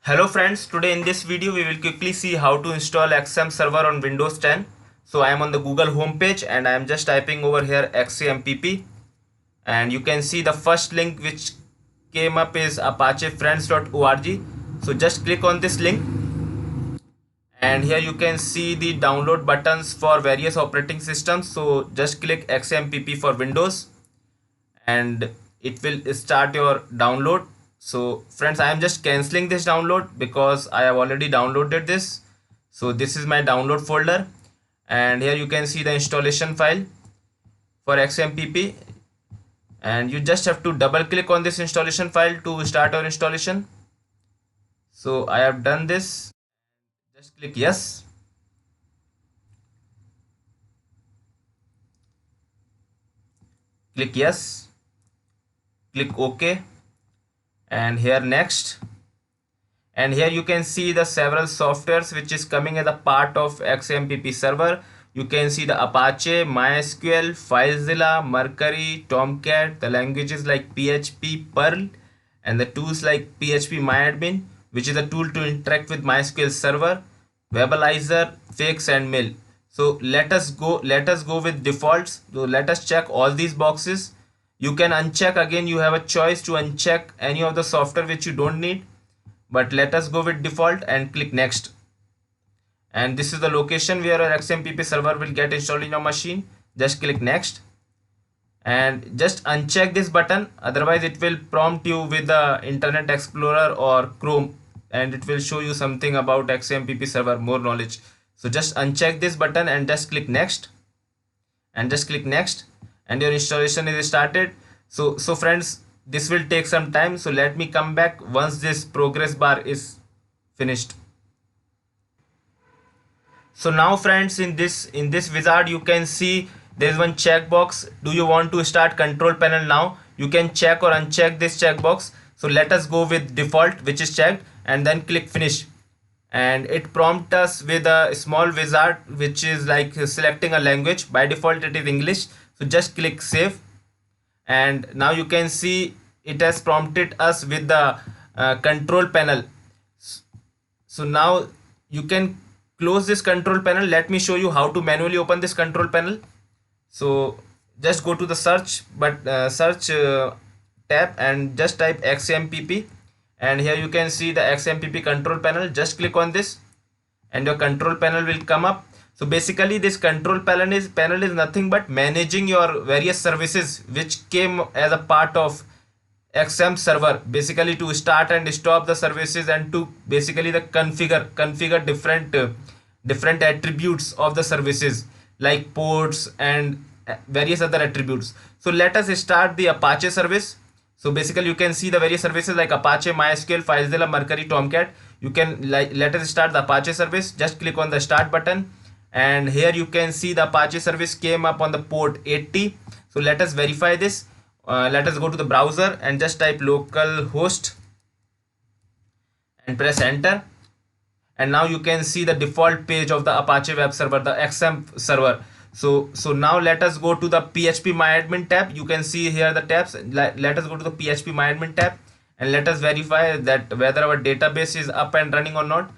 Hello friends, today in this video we will quickly see how to install XAMPP server on Windows 10. So I am on the Google homepage and I am just typing over here XAMPP, and you can see the first link which came up is apachefriends.org. So just click on this link and here you can see the download buttons for various operating systems. So just click XAMPP for Windows and it will start your download. So friends, I am just canceling this download because I have already downloaded this. So this is my download folder and here you can see the installation file for XAMPP, and you just have to double click on this installation file to start your installation. So I have done this. Just click yes. Click yes. Click OK. And here next. And here you can see the several softwares which is coming as a part of XAMPP server. You can see the Apache, MySQL, FileZilla, Mercury, Tomcat, the languages like PHP, Perl, and the tools like PHPMyAdmin, which is a tool to interact with MySQL server, Webalizer, Fix, and Mill. So let us go with defaults. So let us check all these boxes. You can uncheck again. You have a choice to uncheck any of the software which you don't need, but let us go with default and click next. And this is the location where our XAMPP server will get installed in your machine. Just click next and just uncheck this button, otherwise it will prompt you with the Internet Explorer or Chrome and it will show you something about XAMPP server, more knowledge. So just uncheck this button and just click next and just click next, and your installation is started. So friends, this will take some time, so let me come back once this progress bar is finished. So now friends, in this wizard you can see there is one checkbox. Do you want to start control panel now? You can check or uncheck this checkbox. So let us go with default, which is checked, and then click finish, and it prompts us with a small wizard which is like selecting a language. By default it is English, so just click save, and now you can see it has prompted us with the control panel. So now you can close this control panel. Let me show you how to manually open this control panel. So just go to the search tab and just type XAMPP, and here you can see the XAMPP control panel. Just click on this and your control panel will come up. So basically this control panel is nothing but managing your various services which came as a part of XAMPP server, basically to start and stop the services and to basically the configure different attributes of the services like ports and various other attributes. So let us start the Apache service. So basically you can see the various services like Apache, MySQL, FileZilla, Mercury, Tomcat. You can let us start the Apache service. Just click on the start button, and here you can see the Apache service came up on the port 80. So let us verify this. Let us go to the browser and just type localhost and press enter, and now you can see the default page of the Apache web server, the XAMPP server. So now let us go to the PHPMyAdmin tab. You can see here the tabs. Let us go to the PHPMyAdmin tab and let us verify that whether our database is up and running or not.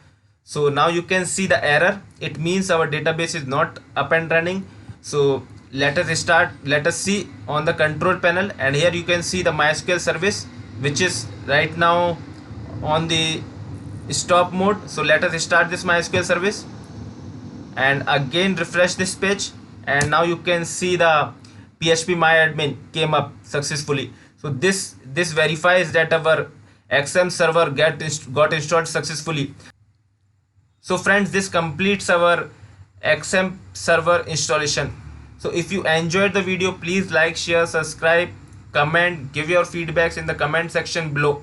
So now you can see the error. It means our database is not up and running. So let us see on the control panel, and here you can see the MySQL service which is right now on the stop mode. So let us start this MySQL service and again refresh this page, and now you can see the PHPMyAdmin came up successfully. So this verifies that our XAMPP server got installed successfully. So friends, this completes our XAMPP server installation. So if you enjoyed the video, please like, share, subscribe, comment, give your feedbacks in the comment section below.